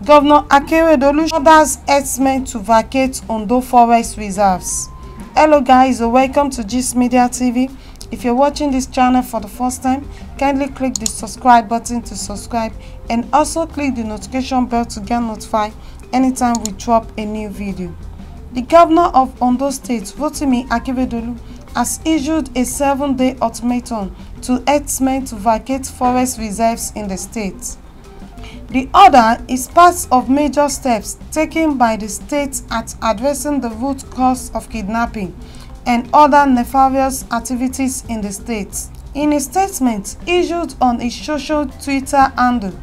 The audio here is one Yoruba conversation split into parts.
Governor Akeredolu orders herdsmen to vacate Ondo forest reserves. Hello guys, welcome to Gist Media TV. If you're watching this channel for the first time, kindly click the subscribe button to subscribe and also click the notification bell to get notified anytime we drop a new video. The governor of Ondo State, Rotimi Akeredolu, has issued a 7-day ultimatum to herdsmen to vacate forest reserves in the state. The order is part of major steps taken by the state at addressing the root cause of kidnapping and other nefarious activities in the state. In a statement issued on his social Twitter handle,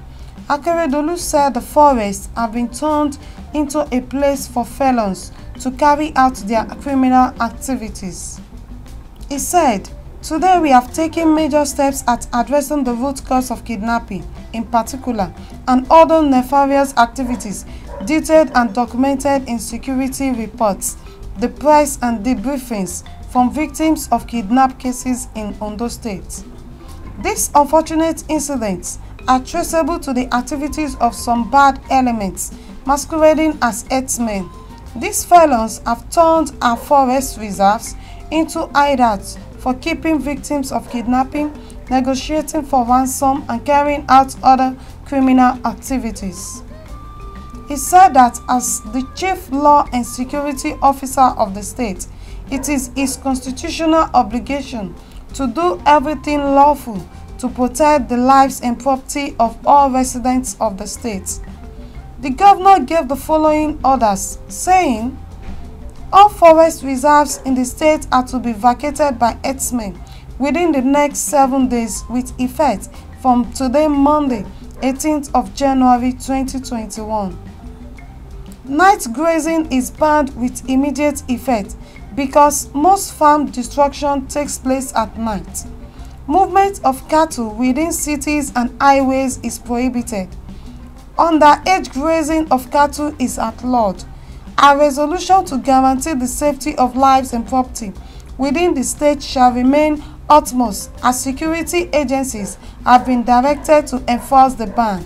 Akeredolu said the forests have been turned into a place for felons to carry out their criminal activities. He said, "Today we have taken major steps at addressing the root cause of kidnapping in particular and other nefarious activities detailed and documented in security reports, the press and debriefings from victims of kidnap cases in Ondo State. These unfortunate incidents are traceable to the activities of some bad elements masquerading as herdsmen. These felons have turned our forest reserves into hideouts for keeping victims of kidnapping, negotiating for ransom, and carrying out other criminal activities." He said that as the chief law and security officer of the state, it is his constitutional obligation to do everything lawful to protect the lives and property of all residents of the state. The governor gave the following orders, saying, "All forest reserves in the state are to be vacated by herdsmen within the next 7 days with effect from today, Monday, 18th of January 2021. Night grazing is banned with immediate effect because most farm destruction takes place at night. Movement of cattle within cities and highways is prohibited. Underage grazing of cattle is outlawed. Our resolution to guarantee the safety of lives and property within the state shall remain utmost as security agencies have been directed to enforce the ban.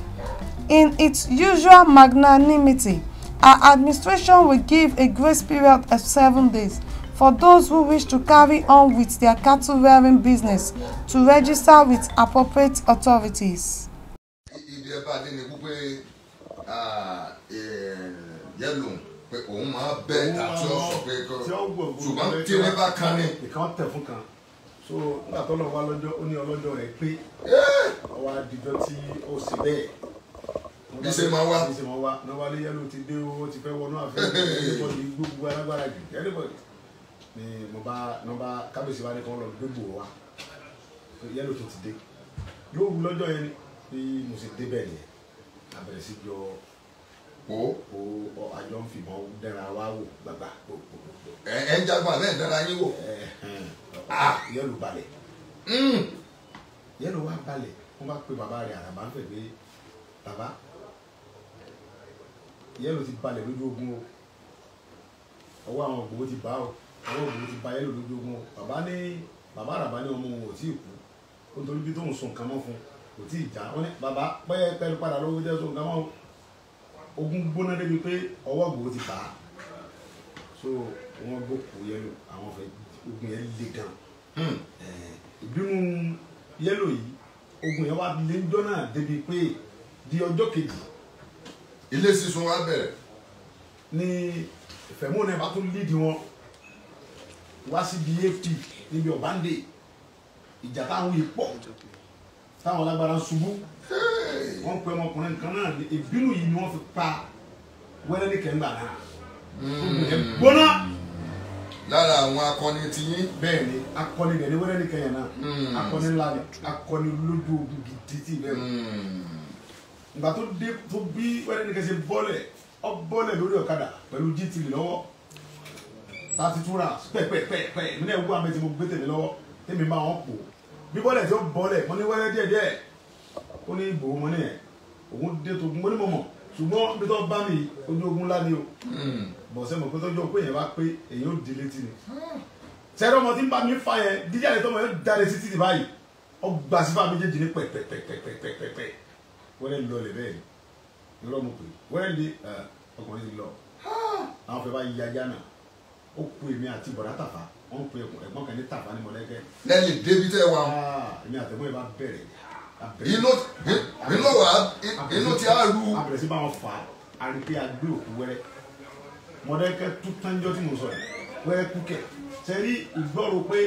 In its usual magnanimity, our administration will give a grace period of 7 days for those who wish to carry on with their cattle rearing business to register with appropriate authorities." Pé òun máa bẹ àti ọsọ pé ṣùgbọ́n tí ní bá kan ní. ìkan tẹ̀ fún kan so nígbà tó lọ wá lọ́jọ́ ó ní ọlọ́jọ́ rẹ̀ pé ọwọ́ àdìjọ́ tí ó sì bẹ́ẹ̀. bí ṣe máa wá. bí ṣe máa wá náà wálé yẹ́lò ti dé owó ti fẹ́ wọnú àfẹ́ ẹ̀ẹ́dẹ́gbọ̀n ní gbogbo alágbára jù ẹ̀ẹ́dẹ́gbọ̀n ni mo bá kábíyèsí wa ní kan lọ gbogbo wa yẹ́lò tó ti dé lóru lọ́jọ́ yẹn ni mo sì dé bẹ́ẹ̀ ni àbẹ̀rẹ̀ sí jọ àjọ ń fìbọn dára wá wò gbàgbà. ẹ ń jagun àbẹ́ ìdára yín wò. yẹ́lò balẹ̀ yẹ́lò wá balẹ̀ wọ́n bá pe bàbá rẹ̀ àràbà ń fẹ̀ pé bàbá yẹ́lò ti balẹ̀ lójú ogun o ọwọ́ àwọn ògbówó ti bá o ọwọ́ ògbówó ti bá yẹ́lò lójú ogun o bàbá àràbà ní ọmọ òun ò tí ì kú ó nítorí bí tóun sùn kàn mọ́ fún kò tí ì já wọ́n ní bàbá pẹ́ pẹ́lú padà lọ́wọ́ jẹ́ sùn kàn mọ́ ogun gbóná débi pé ọwọ́ ògbówó ti bá so wọ́n gbókòó yẹ́lò àwọn fẹ́ ogun yẹn le gan ìbínú yẹ́lò yìí ogun yẹn wá lé ńjọ́ náà débi pé di ọjọ́ kejì ilé sísun wa bẹ̀rẹ̀ ní ìfẹ̀mọ́ náà bá tún lídì wọn wá sí DAP níbi ọ̀bándé ìjà táwọn yìí pọ̀ táwọn alágbára ń ṣubú wọ́n pe ọmọkùnrin kan náà ìbínú yìí ni wọ́n fi pa wẹ́rẹ́ ní kẹ́ńgbà náà gbóná. lára àwọn akọni ti yín. bẹ́ẹ̀ ni akọni rẹ̀ ní wẹ́rẹ́ ní kẹ́yìn náà akọni ńlá ni akọni lójú ogun gidi tí bẹ́ẹ̀ ìgbà tó dé tó bí wẹ́rẹ́ ní kẹ́sẹ̀ bọ́lẹ̀ lórí ọ̀kadà pẹ̀lú GTV lọ́wọ́ 32 rounds pẹ́ẹ́pẹ́ẹ́pẹ́ mi náà wú àmì tí mo gbé tèmi lọ́wọ́ tèmi bá wọn pò bí bọ́lẹ̀ tí ó bọ́lẹ̀ mo ní wẹ́rẹ́ díẹ̀díẹ̀ ó ní ìbò mo ní ẹ̀ òun dé tó mo ní mọ̀mọ́ ṣùgbọ́n bí tó bá mi ojú ogun ńlá ni o bọ̀sẹ̀ mọ̀ pé tó jọ pé èèyàn bá pé èèyàn ó di létí ni sẹ́rọ̀ ọmọ tí ń bá mi fa yẹn díjà lè tó mọ̀ yóò jáde sí títì báyìí ọgbà sífà méjèèjì ní pẹ̀pẹ̀pẹ̀pẹ̀pẹ̀pẹ̀ wọ́n lè lọ lè bẹ́ẹ̀ ni irọ́ mo pè wẹ́rẹ́ lé ọkùnrin ti lọ àwọn fẹ́ bá yí ajá náà ó pe èmi àti bọ̀dá Tàfà wọ́n pe ẹ̀gbọ́n kan ní Tàfà ní Mọ̀lẹ́kẹ́. lẹ́yìn débi tẹ́ wa. èmi àtẹ̀gbọ́n yìí bá bẹ̀rẹ̀. inú ti á ru. a bẹ̀rẹ̀ sí bá wọn fà á rí pé a gbé òkú wẹ́rẹ́ Mọ̀lẹ́kẹ́ tó tánjọ́ tí mo sọ yìí wẹ́rẹ́ kú kẹ̀ sẹ́rí ìgbọ́rò pé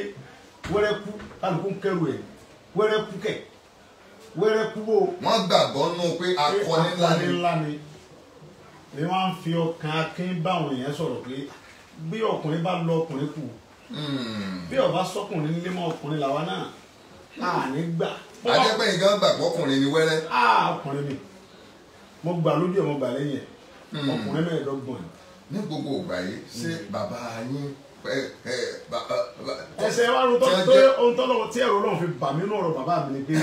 wẹ́rẹ́ kú kálukú kẹrù ẹ̀ wẹ́rẹ́ kú kẹ̀ wẹ́rẹ́ kú bò. wọ́n gbàgbọ́ nù pé akọni ńlá ni. ni wọ́n á fi ọkàn akin báwọn èèyàn sọ̀rọ̀ pé bí ọkùnrin bá lọ ọkùnrin kù bí ọba sọkùnrin nílé mọ́ ọkùnrin làwa náà à ní gbà. adẹ́pẹ́ yìí gan gbàgbọ́ ọkùnrin ni wẹ́rẹ́. ọkùnrin mi mo gbà lójú ẹ̀ mo gbà lẹ́yìn ẹ̀ ọkùnrin mẹ́ẹ̀ẹ́dọ́gbọ̀n. ní gbogbo ìgbà yìí ṣé bàbá yín ẹsẹ̀ wa ló tọ́ ohun tọ́lọ́wọ́ tí ẹ̀rọ náà fi bà mí nínú ọ̀rọ̀ bàbá mi ni pé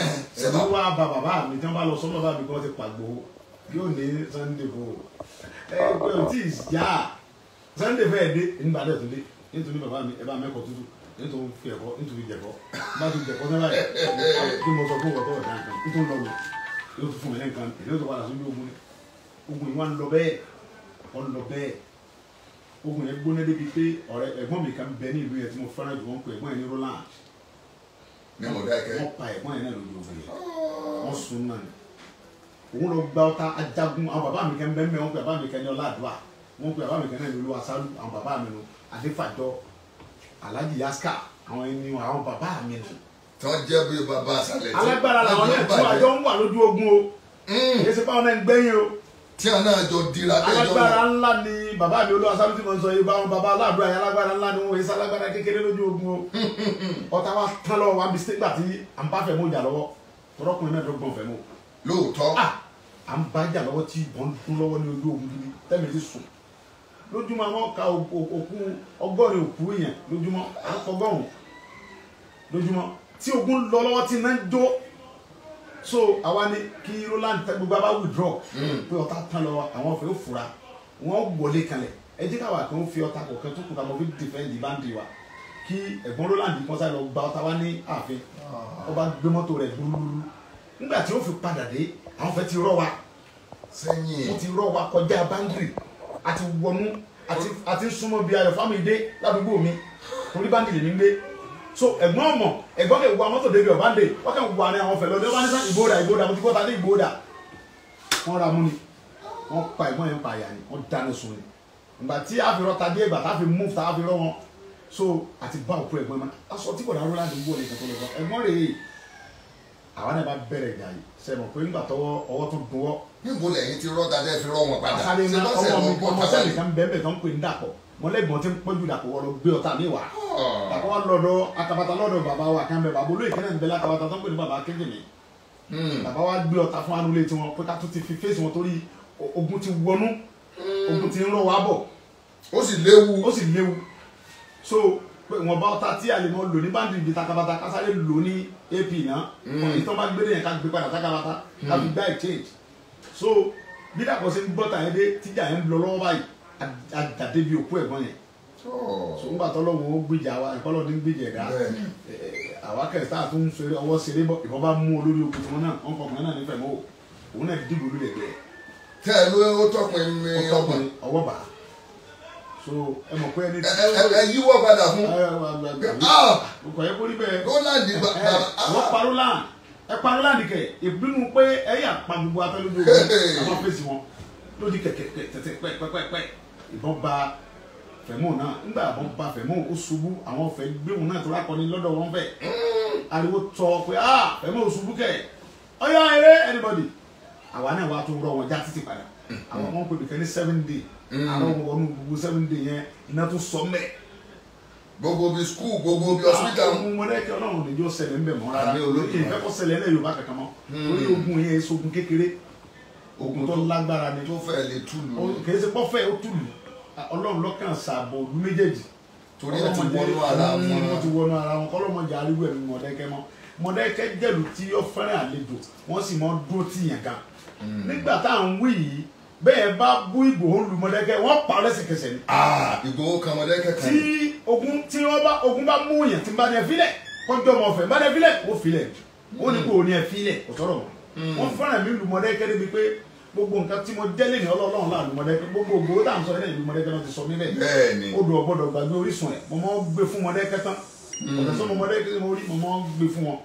ẹ̀rọ wa bà bàbá mi tí wọ́n bá lọ sọ́mọ́ bàbá mi kí wọ́n ti pàgbó yóò ní Sunday kó ẹgbẹ́ ò tí ì yá Sunday fẹ́ẹ́ dé nígbà dẹ̀ tó dé nítorí bàbá mi ẹ bá mẹ́kọ̀ọ́ tútù nítorí fi ẹ̀kọ́ nítorí jẹ̀kọ́ bá ti jẹ̀kọ́ náà báyìí kí mo sọ fún ọ̀tọ̀ ọ̀dà nǹkan nítorí lọ́wọ́ yóò tún fún mi lẹ́ǹkan èdè tó padà sójú ogun ogun yìí wá ń lọ bẹ́ẹ̀ ogun yẹn gbóná débi pé ọ̀rẹ́ ẹ̀gbọ́n mi kan bẹ ní ìlú yẹn tí mo fẹ́ràn jù wọ́n pé ẹ̀gbọ́n yẹn ní Roland wọ́n pa ẹ̀gbọ́n yẹn náà lójú ogun yẹn wọ́n sun náà ni òun lọ gba ọta ajagun àwọn bàbá mi kan bẹ́ẹ̀ mẹ́ wọ́n pe bàbá mi kan ní Ọládùá wọ́n pe bàbá mi kan náà ní Olúwaṣálú àwọn bàbá mi nù Adéfàjọ Alhaji Yaska àwọn ẹni àwọn bàbá mi nù. tí wọ́n jẹ́ bí bàbá àṣàlẹ̀ tí alágbára làwọn náà tí àjọ ń wà lójú ogun o kì í ṣe báwọn náà ń gbẹ́yìn o tí a náà jọ dira bẹ́ẹ̀ jọ. alágbára ńlá ni bàbá mi Olúwaṣálú tí mo ń sọ yìí báwọn bàbá Aládùá yẹn alágbára ńlá ni wọn èsì alágbára kékeré lójú ogun o ọ̀tá wa tán lọ́wọ́ wa bí sígbà tí à ń bá fẹ́ mọ́ ìjà lọ́wọ́ tọrọkùnrin náà dọ́gbọ̀n fẹ́ mọ́. lóòótọ́. à ń bá ìjà lọ́wọ́ tí ìbọn dún lọ́wọ́ ní ojú ogun gidi tẹ́mi ti sùn lójúmọ́ àwọn ka òkú ọgọ́rin òkú èèyàn lójúmọ́ àkọgọ́rùn lójúmọ́ tí ogun lọ lọ́wọ́ tí iná ń jó so àwa ni kí Roland tẹ gbogbo abá withdraw pé ọ̀tá tán lọ àwọn ọ̀fẹ́ ó fura wọ́n wọlé kalẹ̀ ẹ jẹ́ káwa kan fi ọ̀tá kọ̀ọ̀kan tó kùtà mọ́ fi defend báńdì wa kí ẹ̀gbọ́n Roland kan sáré lọ gba ọ̀tá wa ní ààfin ọba gbé mọ́tò rẹ̀ gbúrúgbúrú nígbà tí ó fi padà dé àwọn fẹ́ ti rọ́ wa sẹ́yìn wọ́n ti rọ́ wa kọjá báńdì àti wọnú àti súnmọ́ bí Ayọ̀ Fámídé ládùúgbò mi torí báńdì lè ní gbé so ẹ̀gbọ́n ọmọ ẹ̀gbọ́n kẹ wà mọ́tò débi ọ̀bá ń dè wọ́n kẹ wà ní àwọn fẹ̀lẹ́ ọdún wọn ní sá ìgbóòdà mo ti kọ́ta ní ìgbóòdà wọ́n ra mú ni wọ́n pa ẹ̀gbọ́n yẹn pa àyà ni wọ́n dáná sun ni ìgbà tí a fi rọta dé ìgbà tá a fi move tá a fi rọ wọn so àti bá òkú ẹ̀gbọ́n ma aṣọ tí kò dá Roland ń wọ ní ìkàtọ́ lọ́wọ́ ẹ̀gbọ́n rèé àwa náà bá bẹ̀rẹ̀ ìjà yìí sẹ́mọ̀ pé nígbà tọwọ́ ọwọ́ tó dùn wọ́. níbo lẹ́yìn tí rọ́ọ̀tà dẹ́ fi rọ́ wọn padà. àṣàlẹ̀ iná ọmọ sẹ́ẹ̀lì kan bẹ́ẹ̀ tó ń pè ní Dàpọ̀ mọ̀lẹ́gbọ̀n tí ń pọ́njú Dàpọ̀ wọ́n lọ gbé ọ̀tá mi wá. Dàpọ̀ wá lọ́dọ̀ akabata lọ́dọ̀ bàbá wa kan bẹ bàbá olóyè kẹ́nẹ́ ń bẹ lákabata tó ń pè ní bàbá Kéjìmí. Bàbá wa gbé ọ̀tá fún anulé tiwọn pé ká tó ti fi fèsì wọn torí ogun ti wọnú ogun ti ń rọ wá bọ̀. ó sì léwu. so wọn bá ọ̀tá tí a lè mọ lò ní báńdì ibi takabata kásáré lò ní AP náà ọ̀nì tó bá gbé yẹn ká gbé padà takabata ká fi gbá exchange so bí Dàpọ̀ ṣe ń gbọ́ta yẹn dé tíjà yẹn ń lọ lọ́wọ́ báyìí àjàdé bí òkú ẹ̀gbọ́n yẹn so ńgbà tọ́lọ́wọ́ ó gbìjà wa ìkọ́lọ́ ní gbìjà ẹ̀dá àwa kẹsìtà tó ń ṣeré ọwọ́ ṣeré bọ̀ ìbọn bá mú olórí okùn tí wọn náà wọn kọkùnrin náà nífẹ̀ẹ́ mọ́ òun náà dìbò lórí ẹ̀gbẹ́ tẹ ẹ ló ó tọkùnrin mi ọwọ́ bá so ẹ mọ̀ pé ẹni tí ẹ yíwọ́ padà fún ọkọ̀ yẹ kó rí bẹ́ẹ̀ Roland wọ́n pa Roland ẹ pa Roland kẹ ìbínú pé ẹ yà pa gbogbo afẹ́lódé àwọn fèsì wọn lódì kẹ̀kẹ́ tẹ̀tẹ̀ pẹ́pẹ́pẹ́ ìbọn ba Fẹ̀mọ́ náà nígbà ìbọn ba Fẹ̀mọ́ ó ṣubú àwọn ọ̀fẹ́ gbé wọn náà tó lákọni lọ́dọ̀ wọn fẹ́ ariwo tọ pé Fẹ̀mọ́ ò ṣubú kẹ̀ ọ̀yá eré anybody àwa náà wàá tún rọ wọn já títì padà àwọn ọmọ pèbí kẹ́ ní 7 day àwọn ọmọ wọnú gbogbo 7 day yẹn iná tó sọ mẹ́ gbogbo bí school gbogbo bí hospital. àwọn ọmọ rẹ kí Ọlọ́run níjọ́ ṣẹlẹ̀ ń bẹ̀ mọ́ rárá ìfẹ́ kọ́ ṣẹlẹ̀ náà Yorùbá kankan mọ́ orí ogun yẹn ṣogun kékeré ogun tó lágbára ni tó fẹ́ lè túlù kìí ṣe pọ́fẹ́ ó túlù Ọlọ́run lọ́kàn ṣàbò ọdún méjèèjì torí ẹ ti wọnú ara wọn wọ́n ti wọnú ara wọn kọ́lọ́mọdé ariwo ẹ̀mí Mọ̀dẹ́kẹ́ mọ́ Mọ̀dẹ́kẹ́ jẹ̀lú tí ó fẹ́ràn àlejò wọ́n sì mọ́ dúró tì yẹn gan nígbà tá à ń wí yìí bẹ́ẹ̀ bá bú Ìgbòho lu Mọ̀dẹ́kẹ́ wọ́n pa lẹ́sẹ̀kẹsẹ̀ ni. Ìgbòho kan Mọ̀dẹ́kẹ́ kan. tí ogun bá mú yẹn tí n bá ní ẹ filẹ̀ kọjọ́ ọmọ ọ̀fẹ́ n bá ní ẹ filẹ̀ ó filẹ̀ ó ní kó o ní ẹ filẹ̀ kò sọ̀rọ̀ mọ́ wọ́n fẹ́ràn mi lu Mọ̀dẹ́kẹ́ débi pé gbogbo nǹkan tí mo jẹ́lé ní ọlọ́run láàlú Mọ̀dákẹ́kẹ́ gbogbo ògbó tá à ń sọ ilé ìlú Mọ̀dákẹ́kẹ́ náà ti sọ mí bẹ́ẹ̀ odò ọ̀gbọ́dọ̀ gbàgbé orísun ẹ̀ mo máa ń gbé fún Mọ̀dákẹ́kẹ́ tán ọ̀dọ̀ sọ́mọ Mọ̀dákẹ́kẹ́ mo rí mo máa ń gbé fún wọn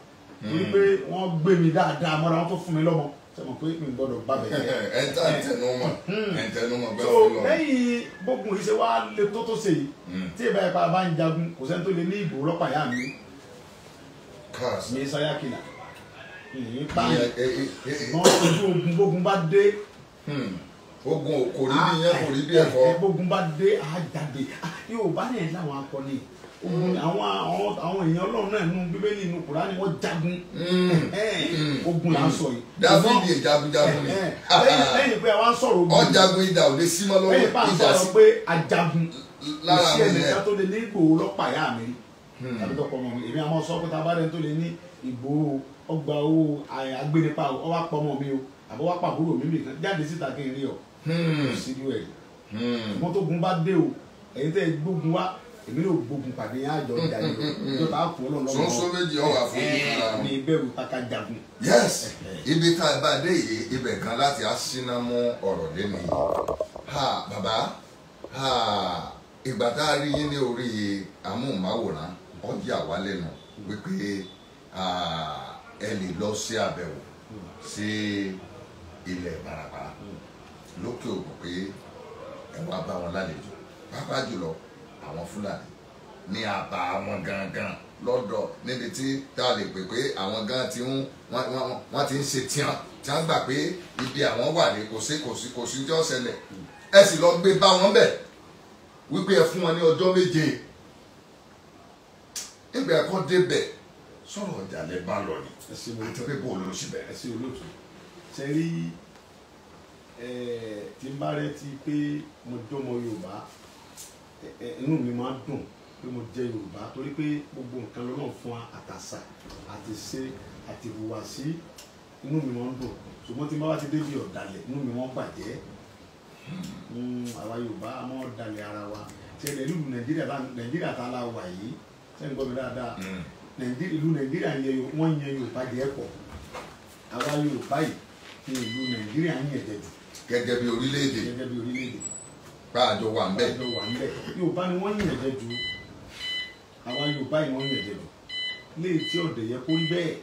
torí pé wọ́n gbé mi dáadáa mọ́ra wọn tó fún mi lọ́mọ sẹ́mo pé mi gbọ́dọ̀ bá bẹ̀ jẹ́. ẹ̀ńtẹ̀numọ̀ so lẹ́yìn gbógun ìṣe wa le tó ṣe yìí tí ìbá ipa bá ń jagun kò sẹ́ni tó lè ní ìbò ọlọ́pàá yá mi ní sayakina ìyìn pààyàn ṣùgbọ́n ojú ogun gbógun bá dé ogun kò rí bí yẹn kò rí bí ẹ̀fọ́ gbógun bá dé àjáde yóò bá ní ẹ̀ láwọn akọni ogun àwọn èèyàn Ọlọ́run náà nínú Bíbélì nínú Kùránì wọ́n jagun ogun là ń sọ yìí. Dáfídì jagunjagun ni lẹ́yìn pé àwọn sọ̀rọ̀ ogun ọ̀jagun ìdá ò lè sí mọ́ lọ́wọ́ lẹ́yìn pé àwọn sọ̀rọ̀ pé ajagun iṣẹ́ ẹnìkan tó lè ní Ìgbòho lọ́pàá yá mi tàbí tọkọ ọmọ mi èmi àwọn sọ pé tá a bá rẹ tó lè ní Ìgbòho ọgbà owó agbénipa ọwọ́ àpamọ́ mi o àbọ̀ wá pàbúrò mi nìkan jáde síta kí n rí ọ sídìí ẹ̀ wọ́n tó gun bá dé o ẹ̀yin tẹ́ gbógun wá èmi yóò gbógun pàdé yẹn àjọ ìjà yìí lọ ìjọ tá a kú Ọlọ́run lọ́wọ́ sọ́nsọ́ méjì ọ̀wà fún mi. ní ìbẹ̀rù kàkà jagun. yes ibi tá a bá dé yìí ibẹ̀ kan láti aṣínà mú ọ̀rọ̀ lẹ́nu yìí bàbá ìgbà tá a rí yín ní orí amóhùnmáwòrán ọjà wà lẹ́nu wípé ẹ lè lọ sí àbẹ̀wò sí ilẹ̀ Ìbàràpá lókè òkun pé ẹ wá bá wọn lálejò pàápàá jùlọ àwọn Fúlàní ní àbá àwọn gangan lọ́dọ̀ níbi tí tá a lè pè pé àwọn gan ti ń wọ́n ti ń ṣe tíán tí wọ́n gbà pé ibi àwọn wà ní kò sí tí ó ṣẹlẹ̀ ẹ sì lọ gbé bá wọn bẹ̀ wípé ẹ fún wọn ní ọjọ́ méje nígbà ẹ̀kọ́ débẹ̀ sọ̀rọ̀ ọjà lẹ bá lọ ni àti pé bóòlù ló sì bẹ̀rẹ̀. ẹsẹ olóòtú ṣe rí tí n bá rẹ ti pé mo jọmọ Yorùbá inú mi máa dùn pé mo jẹ Yorùbá torí pé gbogbo nǹkan lọ́nà fún àtàṣà àti ṣe àti ìhùwàsí inú mi máa ń dùn ṣùgbọ́n tí n bá wá ti débi ọ̀dàlẹ̀ inú mi máa ń bàjẹ́ àwa Yorùbá a máa ń dalẹ̀ ara wa ṣe ìlú Nàìjíríà tá a la wà yìí sẹ́yìn gbọ́ mi dáadáa ìlú Nàìjíríà wọ́n yẹn Yorùbá jẹ́ pọ̀ àwa Yorùbá yìí ní ìlú Nàìjíríà ń yẹn jẹ jù. gẹ́gẹ́ bí orílẹ̀-èdè àjọ wà ń bẹ̀. Yorùbá ni wọ́n yẹn jẹ jù àwa Yorùbá yìí wọ́n yẹn jẹ jù léè tí ọ̀dẹ̀ yẹ kó rí bẹ́ẹ̀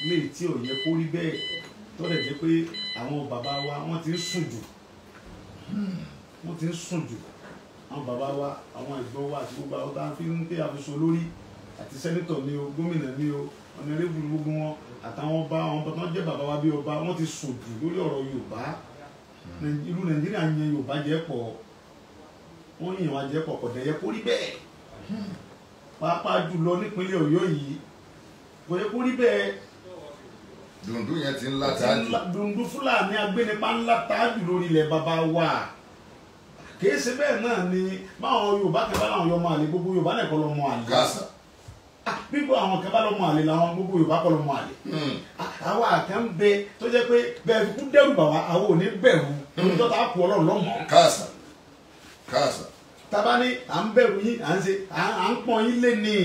léè tí ò yẹ kó rí bẹ́ẹ̀ tọ́lẹ̀ jẹ́ pé àwọn bàbá wa wọ́n ti ń sùn jù àwọn bàbá wa àwọn ẹ̀gbọ́n wa àti gbogbo àwọn tá a fi ń pè àfiṣọ lórí àti sẹ́nitọ̀ ni o gómìnà ni o ọ̀nàrẹ́bù gbogbo wọn àtàwọn ọba àwọn ọba tó ń jẹ́ bàbá wa bí ọba wọ́n ti sùn jù lórí ọ̀rọ̀ Yorùbá ìlú Nàìjíríà yẹn Yorùbá jẹ́ pọ̀ wọ́n yìn wá jẹ́ pọ̀ kò dẹ̀ yẹ kó rí bẹ́ẹ̀ pàápàá jùlọ nípínlẹ̀ Ọ̀yọ́ yìí kò yẹ kó rí bẹ́ẹ̀. dùndú yẹn ti ń látájú. dùndú Fúlàní agbénipa ń látájú lórí ilẹ̀ bàbá wa kìí ṣe bẹ́ẹ̀ náà ni báwọn Yorùbá kan bá láwọn yọmọ àlè gbogbo Yorùbá náà kọ́ lọ́mọ àlè. kásá. bíbọ àwọn kan bá lọ́mọ àlè làwọn gbogbo Yorùbá kọ́ lọ́mọ àlè. àwa àkàn ń bẹ tó jẹ́ pé bẹ́ẹ̀ fi kú dẹ́rù bà wá àwọn ò ní bẹ̀rù nítorí tó ta kú Ọlọ́run lọ́mọ. kásá. tábà ní à ń bẹ̀rù yín à ń ṣe à ń pọ́n yín lé ní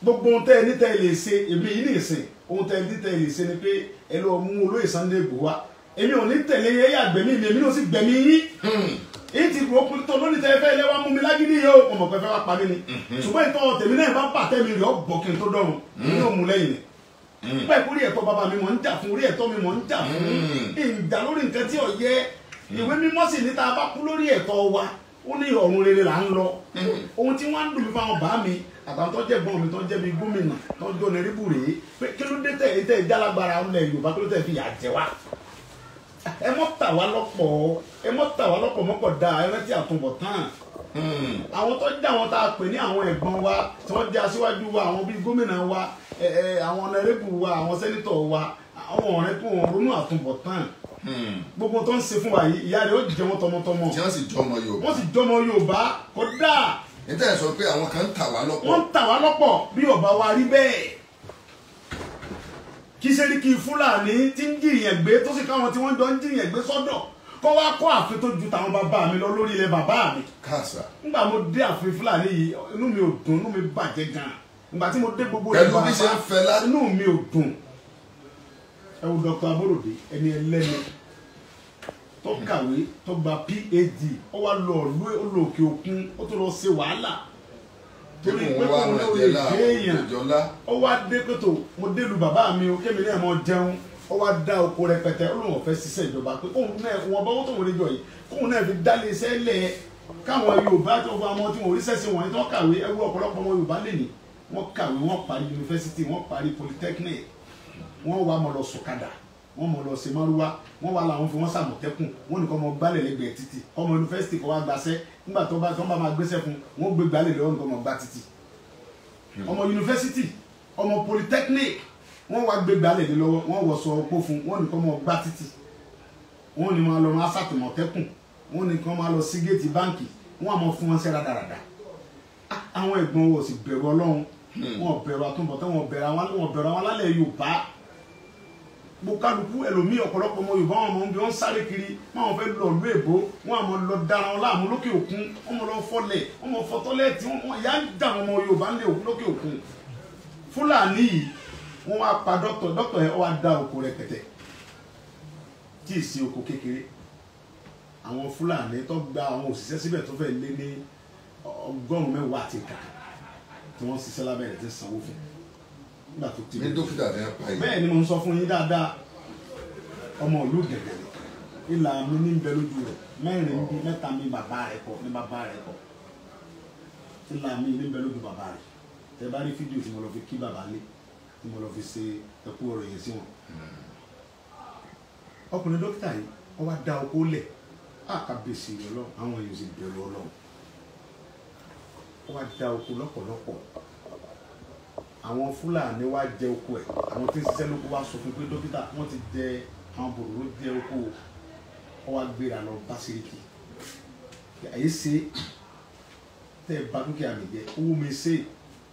gbogbo ohun tẹ́ ẹ ní tẹ́ ẹ lè ṣe èmi yìí nìsín ohun tẹ́ ẹ ní tẹ́ ẹ lè ṣe ni pé ẹ lọ mú olóyè Sunday Igboho wá èmi ò ní tẹ̀lé yẹ yà gbẹ̀mí mi èmi náà sì gbẹ̀mí yín èyí ti rò ó tó lónìí tẹ́ ẹ fẹ́ lẹ́wà mú mi lágídí yìí ó mọ̀ pé fẹ́ wá pa mí ni ṣùgbọ́n ìtọ́ tèmi náà bá bà tẹ́mi rẹ̀ ọ́ gbọ́ kí n tó dọ̀rùn èmi náà mú lẹ́yìn ni pẹ́ kórí ẹ̀tọ́ bàbá mi mọ̀ ń jà fún orí ẹ̀tọ́ mi mọ̀ ń jà fún ìjà lórí nǹkan tí ò yẹ ìwé mímọ́ sì ní tá a bá kú lórí ẹ̀tọ́ wa ó ní ọ̀run rere là ń lọ ohun tí wọ́n ń dùn mí fáwọn bá mi àtàwọn tó jẹ́ gbọ́n mi tó jẹ́ bí gómìnà tó jọ ní ríbù rèé pé kí ló dé tẹ̀ jálágbára ọ̀lẹ̀ Yorùbá kí ló tẹ̀ fi yà jẹ wá ẹ mọ́ tà wá lọ́pọ̀ mọ́kọ̀ da ẹ rántí àtúbọ̀tán àwọn tó jẹ́ àwọn tá a pè ní àwọn ẹ̀gbọ́n wa tí wọ́n jẹ́ aṣíwájú wa àwọn bíi gómìnà wa àwọn ọ̀nàrẹ́bù wa àwọn sẹ́nitọ̀ wa àwọn ọ̀rẹ́ tó wọn ronú àtúbọ̀tán gbogbo tó ń ṣe fún wa yìí ìyá rẹ̀ ó jẹ wọn tọmọtọmọ tí wọ́n sì jọmọ Yorùbá wọ́n sì jọmọ Yorùbá kódà níta ẹ̀ sọ pé àwọn kan ń tà wá lọ́pọ̀ wọ́n ń tà wá lọ́pọ̀ bí ọba wa rí bẹ́ẹ̀ kí sẹ́ríkì Fúlàní tí ń jìyàn gbé tó sì káwọn tí wọ́n jọ ń jìyàn gbé sọ́dọ̀ kọ́ wá kọ́ àfin tó ju tàwọn bàbá mi lọ lórí ilẹ̀ bàbá mi. kásá. nígbà mo dé àfin Fúlàní yìí inú mi ò dùn inú mi bàjẹ́ gan-an nígbà tí mo dé gbogbo pẹ̀lú bí ṣe ń fẹ́ lá. inú mi ò dùn ẹ wo Dr. Aborode ẹni ẹlẹ́ni tó kàwé tó gba PhD ó wá lọ òkè òkun ó tó lọ ṣe wàhálà torí pé kò ní òye kéèyàn ó wá dé pẹ̀tọ̀ mo délu bàbá mi ó kémi ní ẹ̀mọ́ jẹun ó wá dá oko rẹpẹtẹ ó lóun fẹ́ ṣiṣẹ́ ìjọba pé kóun náà wọn bá wọ́n tó wọlé jọ yìí kóun náà fi dálé iṣẹ́ lẹ̀ káwọn Yorùbá tó fa ọmọ tí wọn ò rí sẹ́sìn wọ̀nyí tó kàwé ẹwú ọ̀pọ̀lọpọ̀ ọmọ Yorùbá lè ní wọ́n kàwé wọ́n parí yunifásitì wọ́n parí polytechnic wọ́n wá mọ̀ lọ sọ̀kadà wọ́n mọ̀ lọ ṣe márúwá wọ́n wá làwọn fi wọ́n sàmọ̀tẹ́kùn wọ́n nìkan mọ̀ gbálẹ̀ lẹ́gbẹ̀ẹ́ títì ọmọ yunifásitì kọ́ wá gbaṣẹ́ nígbà tó bá máa gbéṣẹ́ fún wọ́n gbé gbálẹ̀ lọ́wọ́ nìkan mọ̀ gbá títì ọmọ yunifásitì ọmọ polytechnic wọ́n wá gbé gbálẹ̀ lé lọ́wọ́ wọ́n wọ̀ sọ ọpọ́ fún wọ́n nìkan mọ̀ gbá títì wọ́n ní máa lọ máa sàtìmọ̀tẹ́kùn wọ́n nìkan máa lọ sí géètì báǹkì wọ́n á mọ̀ fún wọn ṣẹ́ rádaràdà àwọn ẹ̀gbọ́n wọ̀ sì bẹ̀rù Ọlọ́run wọn bẹ̀rù àtúbọ̀tán wọn bẹ̀rù àwọn alálẹ̀ Yorùbá gbókàlùkù ẹlòmíì ọ̀pọ̀lọpọ̀ ọmọ Yorùbá wọn mọ̀ bí wọ́n sáré kiri wọn fẹ́ lọ ìlú èbó wọn àmọ́ lọ dára wọn láàmú lókè òkun wọn mọ̀ lọ fọlẹ̀ wọn mọ̀ fọtọ́lẹ́ẹ̀tì wọn ìyá ń dà wọn ọmọ Yorùbá ńlẹ̀ òkun lókè òkun Fúlàní yìí wọn wá pa dókítà yẹn wá dá oko rẹpẹtẹ tí ì sí oko kékeré àwọn Fúlàní tó gba àwọn òṣìṣẹ́ síbẹ̀ tó fẹ́ lé ní 100 àti kàkà tí wọ́n ṣiṣẹ́ lábẹ́ rẹ̀ ti sanwó fún nígbà tó ti. ní dókítà ní apá yìí. bẹ́ẹ̀ ni mo ń sọ fún yín dáadáa ọmọ ìlú gẹ̀gẹ̀ ìlà mi ní bẹ lójú rẹ̀ mẹ́rin bí mẹ́ta mi bàbá rẹ̀ kọ́ ní bàbá rẹ̀ kọ́ ìlà mi ní bẹ lójú bàbá rẹ̀ tẹ bá rí fídíò tí mo lọ fi kí bàbá lé tí mo lọ fi ṣe ẹkú ọ̀rọ̀ yẹn sí wọn. ọkùnrin dókítà yìí wọ́n wá da oko lẹ̀ àkàbèsì Ọlọ́run àwọn èèyàn sì bẹ̀rù Ọlọ́run wá da oko lọ́pọ̀lọpọ̀ àwọn Fúlàní wá jẹ oko ẹ̀ àwọn tí ń ṣiṣẹ́ lóko wá sọ fún pé dókítà wọ́n ti jẹ àwọn bòròró jẹ oko ọ wá gbéra lọ bá Sẹ́ríkì àyè ṣe tẹ́ ẹ bá dúkìá mi jẹ owó mi ṣe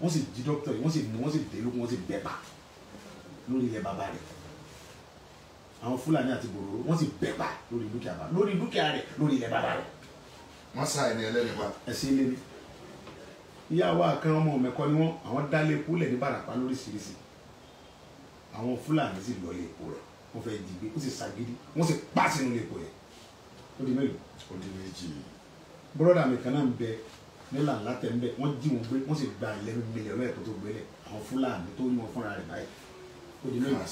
wọ́n sì jí dókítà yìí wọ́n sì mú wọ́n sì dé lóko wọ́n sì bẹ̀ bá lórí ilẹ̀ bàbá rẹ̀ àwọn Fúlàní àti bòròró wọ́n sì bẹ̀ bá lórí dúkìá rẹ̀ lórí ilẹ̀ bàbá rẹ̀. wọ́n sá ẹni ẹlẹ́ni pa. ẹ̀sìn ilé ni ìyàwó àkàn ọmọ mẹ́kọ́ ni wọ́n àwọn dálé epo lẹ̀ ní Bàràpá lóríṣiríṣi àwọn Fúlàní sì lọ lé epo rẹ̀ wọ́n fẹ́ jí gbé ó sì ṣàgídí wọ́n sì pa sínú lé epo yẹn ó di mélòó. ó di méjì. bọ́dà mi kan náà ń bẹ nílà ńlá tẹ̀ ń bẹ wọ́n jí wọn gbé wọ́n sì gba 11 mílíọ̀nù ẹ̀kọ́ tó gbélé àwọn Fúlàní tó yí wọn fúnra rẹ̀ báyìí ó di mélòó.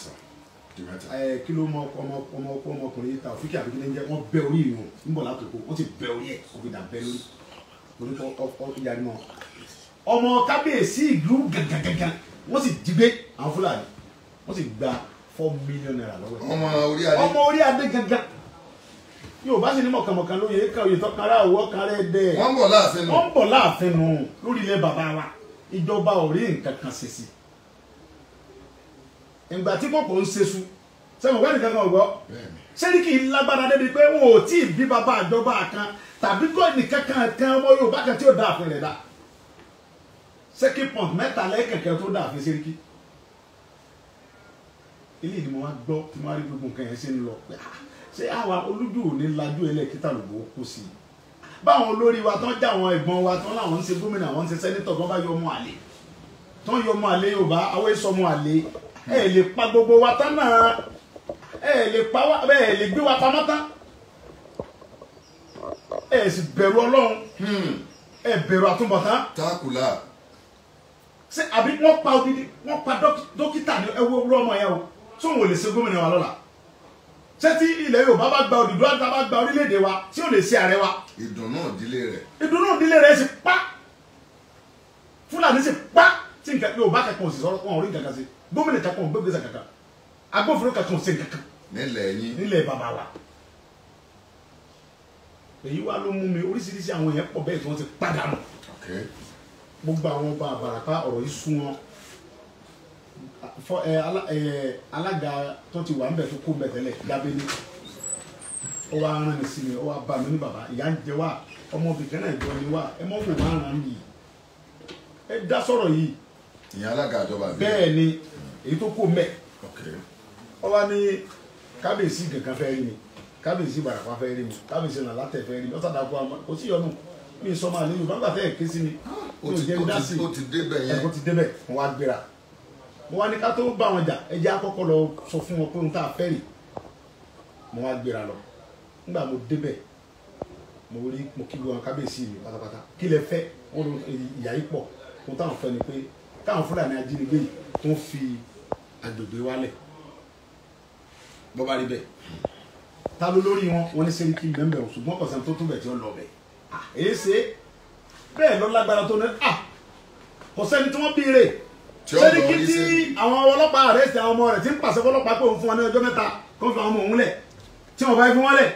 kí ló mọ ọmọkùnrin yìí ta òfìkì àbíkí ní jẹ́ wọ́n bẹ́ orí ìrùn ń bọ̀ látòkò wọ́n sì bẹ́ orí ẹ̀ òfìdà bẹ́ lórí orúkọ ìyá ni wọn ọmọ kábíyèsí ìlú gàgàgàgà wọ́n sì jí gbé àwọn Fúlàní wọ́n sì gba 4 mílíọ̀nù náírà lọ́wọ́ ẹ̀. ọmọ orí adé gàgà yóò bá sì ní mọ̀kànmọ̀kàn lóye ká oyè tọ́kara òwò kan rẹ̀ dẹ̀. wọ́n ń bọ̀ láàfin nù lórí ilẹ̀ bàbá wa ìjọba ò rí nǹkan kan ṣe sí. ìgbà tí kòkò ń ṣe su sẹ́wọ̀n wẹ́n nìkan kan gbọ́ Sẹ́ríkì lágbára débi pé wọn ò tí ì bí bàbá àjọba kan tàbí góòlì kankan ọmọ Yorùbá kan tí ó dá àfin rẹ̀ dá sẹ́kì pọ̀ǹt mẹ́ta lẹ́kẹ̀kẹ́ tó dà fún Sẹ́ríkì ilé ìdìbò wa gbọ́ tí wọ́n á rí gbogbo nǹkan yẹn ṣe ń lọ pé ṣé àwa olójú ò ní lajú ẹlẹ́kítà lòbó kú sí i báwọn olórí wa tán já àwọn ẹ̀gbọ́n wa tán láwọn ń ṣe gómìnà àwọn ń ṣe sẹ́nítọ̀ tán bá yọ ọmọ àlè tán yọ ọmọ àlè Yorùbá àwọn èso ọmọ àlè ẹ lè pa gbogbo wa tán náà ẹ lè pa wá ẹ lè gbé wa pamọ́ tán ẹ sì bẹ̀rù Ọlọ́run ẹ bẹ̀rù àtúbọ̀tán. tákùlà. ṣé àbí wọ́n pa odidi wọ́n pa dókítà ní ẹwọ́ ọmọ yẹn o tí òun ò lè ṣe gómìnà wa lọ́la ṣé tí ilẹ̀ Yorùbá bá gba Odùduwà bá gba orílẹ̀-èdè wa tí ò lè ṣe ààrẹ wa. ìdùnnú ìdílé rẹ̀ sì pa Fúlàní sì pa tí nǹkan Yorùbá kankan ò sì sọ̀rọ̀ wọn ò rí nǹkan kan sí gómìnà kankan ò gbégbèsè kankan agbófinró kankan ò ṣe kankan. nílẹ̀ bàbá wa. èyí wá ló mú mi oríṣiríṣi àwọn èèyàn pọ̀ bẹ́ẹ̀ tí wọ́n ti pàdánù. gbogbo àwọn ọba Àbàràpá ọ̀rọ̀ yìí sún wọn alága tó ti wà ń bẹ̀ tó kó bẹ̀tẹ̀lẹ̀ Dábélé ó wá rán mi sí mi ó wá bá mi ní bàbá ìyá ń jẹ wá ọmọbìnrin náà jọ ni wá ẹ mọ́ wò wá rán mi ẹ dá sọ̀rọ̀ yìí. ìyá alága àjọba bẹ́ẹ̀. bẹ́ẹ̀ ni èyí tó kó mẹ́ ó wá ní kábíyèsí kankan fẹ́ rí mi kábíyèsí Ìbàràpá fẹ́ rí mi kábíyèsí Nàlátẹ̀ fẹ́ rí mi ó sàdàkọ kò sí yọnu mi sọ máa léyìn bàbá fẹ́ ké sí mi ó ti débẹ̀ yẹn ó ti débẹ̀ wọ́n wá gbéra mo wá ní ká tó bá wọn jà ẹ jẹ́ àkọ́kọ́ lọ sọ fún wọn pé ohun tá a fẹ́ rè mo wá gbéra lọ nígbà mo débẹ̀ mo kí wọn kábíyèsí mi pátápátá kí lẹ fẹ́ wọn lọ ìyá yìí pọ̀ ohun táwọn fẹ́ ni pé káwọn Fúlàní ajínigbé yìí tó ń fi agbègbè wálẹ̀ bọ́ bá rí bẹ́ẹ̀ ta ló lórí wọn ní Sẹ́ríkì bẹ́ẹ̀ ṣùgbọ́n kọ̀sán tó bẹ̀ tí ó lọ bẹ̀ èyí ṣe bẹ́ẹ̀ lọ lágbára tó ní kọ̀sẹ́ni tí wọ́n bí rè Sẹ́ríkì tí àwọn ọlọ́pàá àrẹ́sì àwọn ọmọ rẹ̀ tí ń pàṣẹ fọlọ́pàá pé òun fún wọn ní ọjọ́ mẹ́ta kó fi àwọn ọmọ òun lẹ̀ tí wọ́n bá fi wọ́n lẹ̀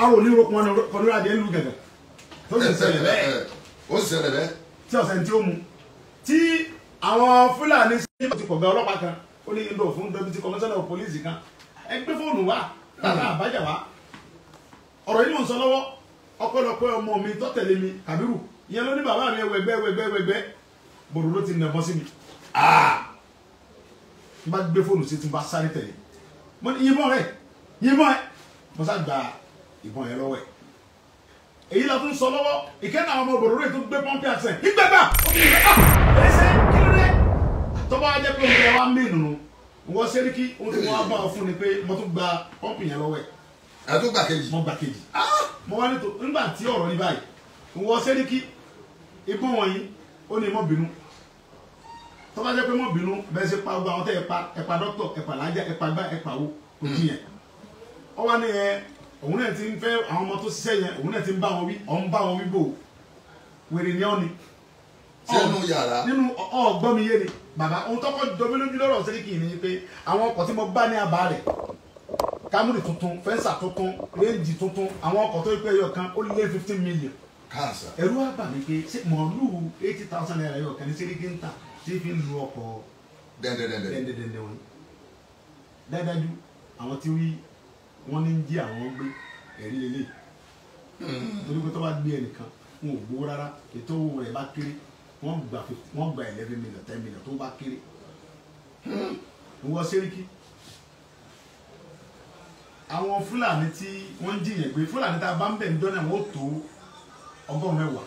arò onírokun wọn kọ́ni adé ńlú gẹ̀gẹ̀ tó sì ṣẹlẹ̀ bẹ́ẹ̀ ó sì ṣẹlẹ̀ bẹ́ẹ̀ tí ọ̀sẹ̀ tí ó mu tí àwọn Fúlàní sí ti pọ̀gá ọlọ́pàá kan ó ní ìlú fún deputy commissioner of police kan ẹ gbé fóònù wá bàbá àbájá wá ọ̀rọ̀ yìí mò ń sọ lọ́wọ́ ọpẹ́lọpẹ́ ọmọ mi tó tẹ̀lé mi Kàbírù ìyẹn ló ní bàbá mi wẹ̀gbẹ́ bòrò ló ti nà bọ́ sí mi n bá gbé fóònù sí ti bá sáré tẹ̀lé mo ní yìnbọn ẹ mo sá gba ìbọn yẹn lọ́wọ́ ẹ̀ èyí la tún sọ lọ́wọ́ ìkẹ́ni àwọn ọmọ bòrò rẹ̀ tó gbé pọ́ńpì àṣẹ ìgbẹ́gbà ẹsẹ̀ kílódé tọ́ba ajẹ́ pé mo yẹ wá mí nùnú wọ́n Sẹ́ríkì ohun tí wọ́n á bá ọ fún ni pé mo tún gba pọ́ńpì yẹn lọ́wọ́ ẹ̀ ẹ tún gbà kejì mo gbà kejì mo wá nígbà tí ọ̀rọ̀ ní báyìí wọ́n Sẹ́ríkì ìbọn wọ̀nyí ó ní mọ́ bínú tọ́ba jẹ́ pé mọ́ bínú bẹ́ẹ̀ ṣe pa gbogbo àwọn tẹ́ ẹ̀pa dọ́kítọ̀ ẹ̀pa lájà ẹ̀pa gbá ẹ̀pa wo kò jí yẹn ọ wá ní òun náà ti ń fẹ́ àwọn ọmọ tó ṣiṣẹ́ yẹn òun náà ti ń bá wọn wí ọ̀n bá wọn wí bò wèrè ni ọ́ ni sínú yàrá nínú ọgbọ́n mi yé ni bàbá ohun tọ́kọ̀ jọmí lójú lọ́rọ̀ Sẹ́ríkì ni pé àwọn ọkọ̀ tí mo bá ní àbá rẹ̀ Camry tuntun fẹ́ǹsà tuntun réǹjì tuntun àwọn ọkọ̀ tó yẹ pé ẹyọ kan ó lé 15 million káàsà ẹ̀rú wá bà mí pé mọ̀ọ́lù 80,000 naira ẹyọ kan ní Sẹ́ríkì ń tà tí fi ń lu ọkọ̀ dẹ́ndẹ́dẹ́ndẹ́ wọn dájú àwọn tí wọ́n ní jí àwọn gbé ẹ̀rí lélẹ̀ torí pé tó bá gbé ẹnìkan wọn ò gbowó rárá ètò owó rẹ̀ bá kéré wọ́n gba 11 million 10 million tó bá kéré wọ́n Sẹ́ríkì àwọn Fúlàní tí wọ́n ń jiyàn gbé Fúlàní tá a bá ń bẹ̀ ń dọ́nà wọ́n tó 100 mẹ́wàá